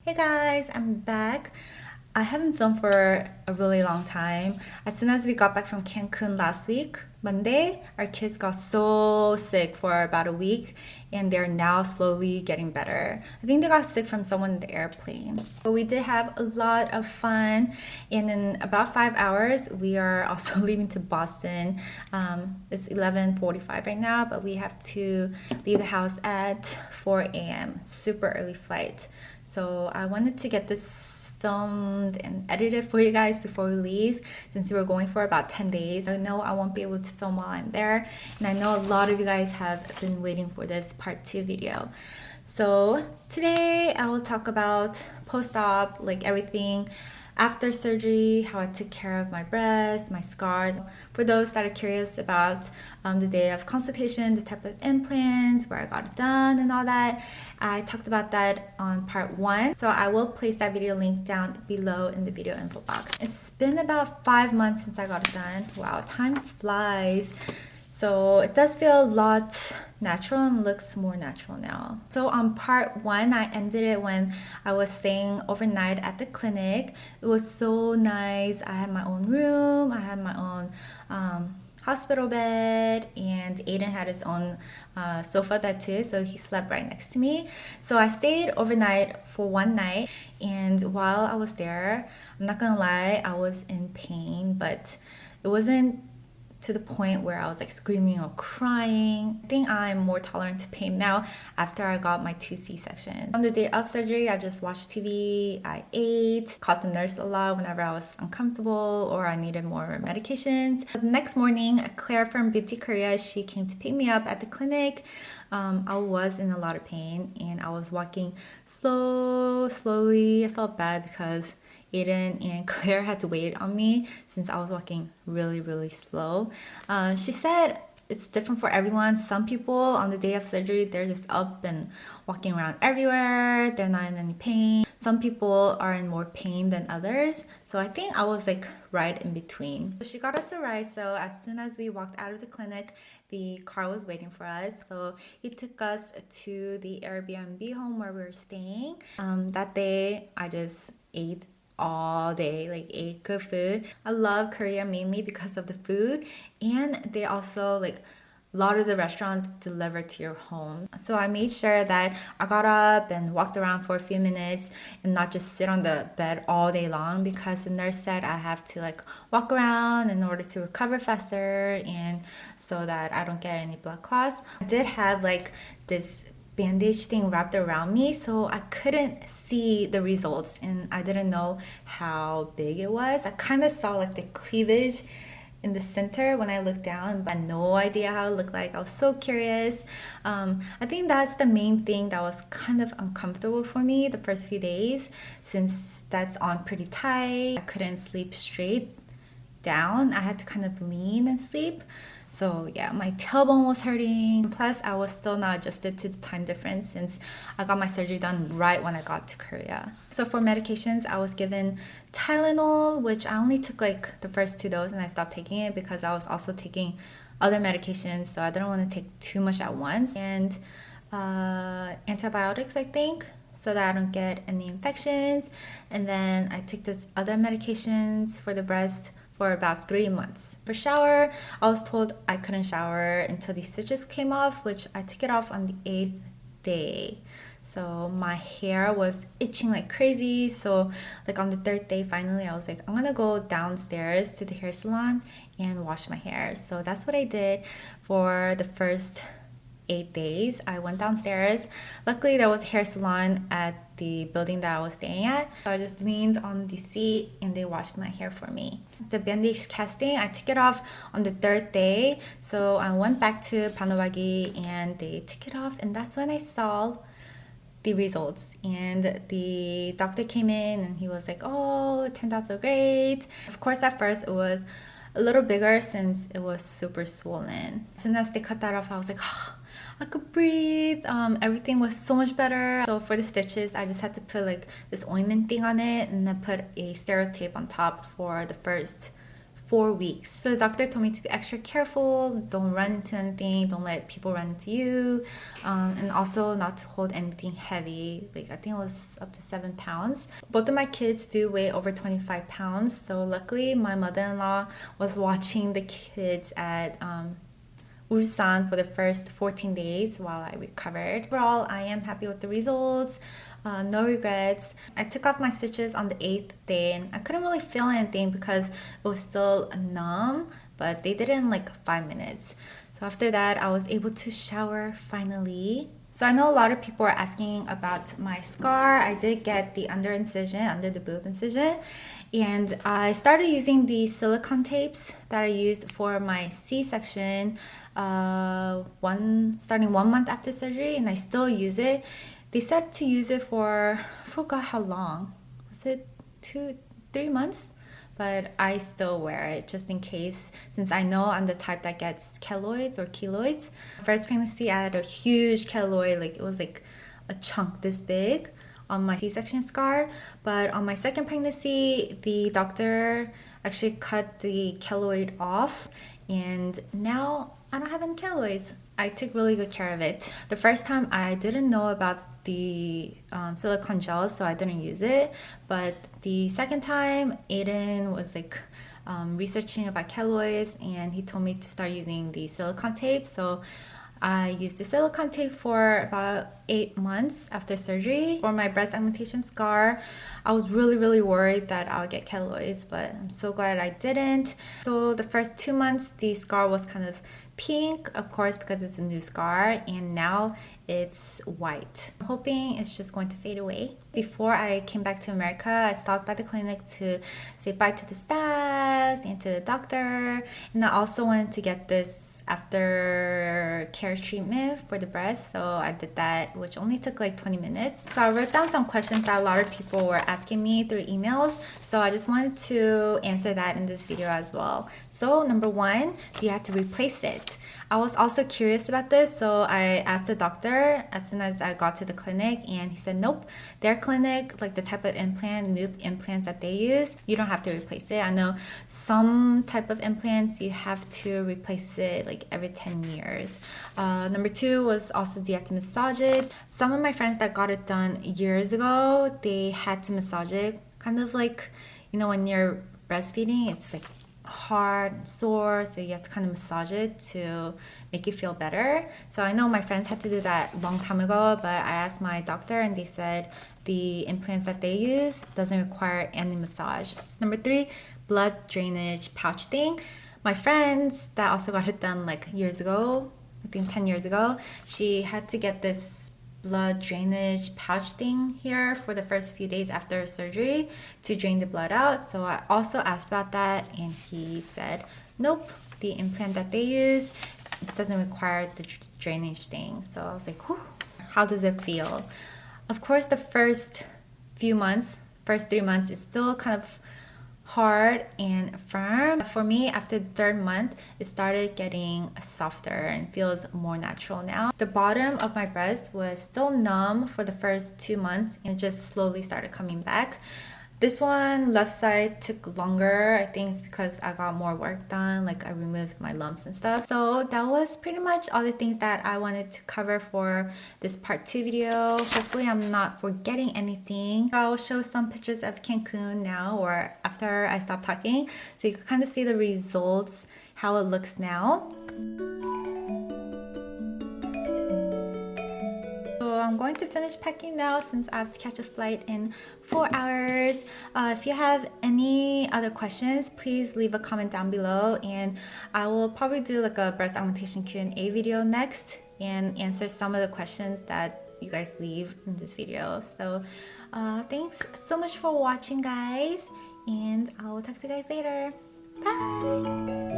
Hey guys, I'm back. I haven't filmed for a really long time. As soon as we got back from Cancun last week, Monday, our kids got so sick for about a week and they're now slowly getting better. I think they got sick from someone in the airplane. But we did have a lot of fun, and in about 5 hours, we are also leaving to Boston. It's 11:45 right now, but we have to leave the house at 4 a.m. Super early flight. So I wanted to get this filmed and edited for you guys before we leave, since we're going for about 10 days. I know I won't be able to film while I'm there, and I know a lot of you guys have been waiting for this part 2 video. So today I will talk about post-op, like everything after surgery, how I took care of my breast, my scars. For those that are curious about the day of consultation, the type of implants, where I got it done and all that, I talked about that on part 1. So I will place that video link down below in the video info box. It's been about 5 months since I got it done. Wow, time flies. So it does feel a lot natural and looks more natural now. So on part 1, I ended it when I was staying overnight at the clinic. It was so nice. I had my own room, I had my own hospital bed, and Aiden had his own sofa bed too, so he slept right next to me. So I stayed overnight for one night, and while I was there, I'm not gonna lie, I was in pain, but it wasn't to the point where I was like screaming or crying. I think I'm more tolerant to pain now after I got my 2 C-sections. On the day of surgery, I just watched TV, I ate, called the nurse a lot whenever I was uncomfortable or I needed more medications. The next morning, Claire from Beauty Korea, she came to pick me up at the clinic. I was in a lot of pain and I was walking slowly. I felt bad because Aiden and Claire had to wait on me since I was walking really slow. She said it's different for everyone. Some people on the day of surgery, they're just up and walking around everywhere. They're not in any pain. Some people are in more pain than others. So I think I was like right in between. So she got us a ride. So as soon as we walked out of the clinic, the car was waiting for us. So he took us to the Airbnb home where we were staying. That day, I just ate all day, like ate good food. I love Korea mainly because of the food, and they also like a lot of the restaurants deliver to your home. So I made sure that I got up and walked around for a few minutes and not just sit on the bed all day long, because the nurse said I have to like walk around in order to recover faster and so that I don't get any blood clots. I did have like this bandage thing wrapped around me, so I couldn't see the results and I didn't know how big it was. I kind of saw like the cleavage in the center when I looked down, but I had no idea how it looked like. I was so curious. I think that's the main thing that was kind of uncomfortable for me the first few days, since that's on pretty tight. I couldn't sleep straight down. I had to kind of lean and sleep. So yeah, my tailbone was hurting. Plus, I was still not adjusted to the time difference since I got my surgery done right when I got to Korea. So for medications, I was given Tylenol, which I only took like the first 2 doses and I stopped taking it because I was also taking other medications. So I didn't want to take too much at once. And antibiotics, I think, so that I don't get any infections. And then I take this other medications for the breast for about 3 months. For shower, I was told I couldn't shower until these stitches came off, which I took it off on the 8th day. So my hair was itching like crazy. So like on the 3rd day, finally, I was like, I'm gonna go downstairs to the hair salon and wash my hair. So that's what I did for the first 8 days. I went downstairs. Luckily, there was a hair salon at the building that I was staying at. So I just leaned on the seat and they washed my hair for me. The bandage casting, I took it off on the 3rd day. So I went back to Panobagi and they took it off, and that's when I saw the results. And the doctor came in and he was like, oh, it turned out so great. Of course, at first it was a little bigger since it was super swollen. As soon as they cut that off, I was like, oh, I could breathe. Everything was so much better. So for the stitches, I just had to put like this ointment thing on it and then put a sterile tape on top for the first 4 weeks. So the doctor told me to be extra careful, don't run into anything, don't let people run into you, and also not to hold anything heavy. Like I think it was up to 7 pounds. Both of my kids do weigh over 25 pounds, so luckily my mother-in-law was watching the kids at Ulsan for the first 14 days while I recovered. Overall, I am happy with the results. No regrets. I took off my stitches on the 8th day and I couldn't really feel anything because it was still numb, but they did it in like 5 minutes. So after that, I was able to shower finally. So I know a lot of people are asking about my scar. I did get the under incision, under the boob incision, and I started using the silicone tapes that I used for my C-section starting 1 month after surgery, and I still use it. They said to use it for, I forgot how long. Was it 3 months? But I still wear it just in case, since I know I'm the type that gets keloids or keloids. First pregnancy, I had a huge keloid, like it was like a chunk this big on my C-section scar. But on my second pregnancy, the doctor actually cut the keloid off, and now I don't have any keloids. I take really good care of it. The first time I didn't know about the silicone gel, so I didn't use it. But the second time, Aiden was like researching about keloids, and he told me to start using the silicone tape. So I used the silicone tape for about 8 months after surgery. For my breast augmentation scar, I was really worried that I would get keloids, but I'm so glad I didn't. So the first 2 months, the scar was kind of pink, of course, because it's a new scar, and now it's white. I'm hoping it's just going to fade away. Before I came back to America, I stopped by the clinic to say bye to the staff and to the doctor, and I also wanted to get this after care treatment for the breast, so I did that, which only took like 20 minutes. So I wrote down some questions that a lot of people were asking me through emails, so I just wanted to answer that in this video as well. So number one, do you have to replace it? I was also curious about this, so I asked the doctor as soon as I got to the clinic, and he said nope, their clinic, like the type of implant, new implants that they use, you don't have to replace it. I know some type of implants you have to replace it like every 10 years. Number two was also, do you have to massage it? Some of my friends that got it done years ago, they had to massage it, kind of like, you know, when you're breastfeeding, it's like hard and sore, so you have to kind of massage it to make it feel better. So I know my friends had to do that a long time ago, but I asked my doctor and they said the implants that they use doesn't require any massage. Number three, blood drainage pouch thing. My friends that also got it done like years ago, I think 10 years ago, she had to get this blood drainage pouch thing here for the first few days after surgery to drain the blood out. So I also asked about that, and he said nope, the implant that they use doesn't require the drainage thing. So I was like, whew, how does it feel? Of course, the first few months, first 3 months, is still kind of hard and firm. For me, after the third month, it started getting softer and feels more natural now. The bottom of my breast was still numb for the first 2 months and just slowly started coming back. This one, left side, took longer. I think it's because I got more work done, like I removed my lumps and stuff. So that was pretty much all the things that I wanted to cover for this part 2 video. Hopefully I'm not forgetting anything. I'll show some pictures of Cancun now, or after I stop talking, so you can kind of see the results, how it looks now. I'm going to finish packing now since I have to catch a flight in 4 hours. If you have any other questions, please leave a comment down below, and I will probably do like a breast augmentation Q&A video next and answer some of the questions that you guys leave in this video. So thanks so much for watching, guys, and I will talk to you guys later. Bye!